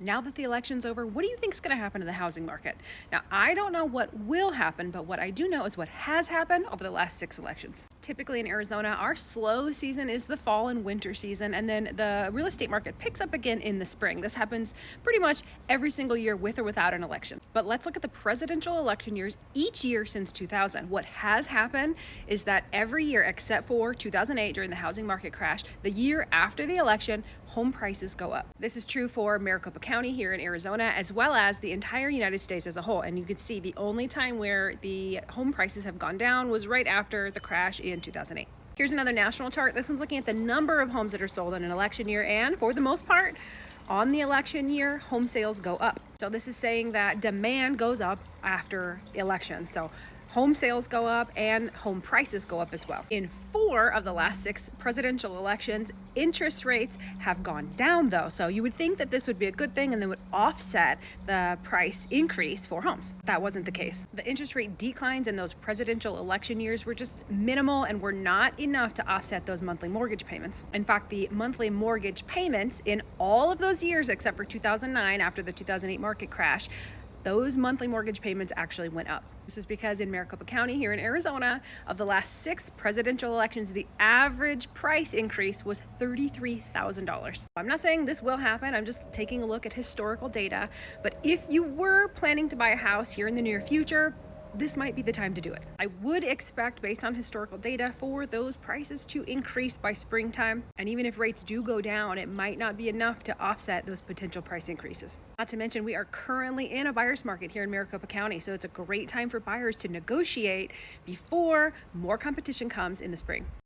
Now that the election's over, what do you think is going to happen to the housing market? Now, I don't know what will happen, but what I do know is what has happened over the last 6 elections. Typically in Arizona, our slow season is the fall and winter season, and then the real estate market picks up again in the spring. This happens pretty much every single year with or without an election. But let's look at the presidential election years each year since 2000. What has happened is that every year except for 2008 during the housing market crash, the year after the election, home prices go up. This is true for Maricopa County here in Arizona, as well as the entire United States as a whole. And you can see the only time where the home prices have gone down was right after the crash in 2008. Here's another national chart. This one's looking at the number of homes that are sold in an election year, and for the most part, on the election year, home sales go up. So this is saying that demand goes up after the election. So home sales go up and home prices go up as well. In 4 of the last 6 presidential elections, interest rates have gone down though. So you would think that this would be a good thing and then would offset the price increase for homes. That wasn't the case. The interest rate declines in those presidential election years were just minimal and were not enough to offset those monthly mortgage payments. In fact, the monthly mortgage payments in all of those years except for 2009 after the 2008 market crash, those monthly mortgage payments actually went up. This was because in Maricopa County here in Arizona, of the last 6 presidential elections, the average price increase was $33,000. I'm not saying this will happen, I'm just taking a look at historical data, but if you were planning to buy a house here in the near future, this might be the time to do it. I would expect, based on historical data, for those prices to increase by springtime. And even if rates do go down, it might not be enough to offset those potential price increases. Not to mention, we are currently in a buyer's market here in Maricopa County, so it's a great time for buyers to negotiate before more competition comes in the spring.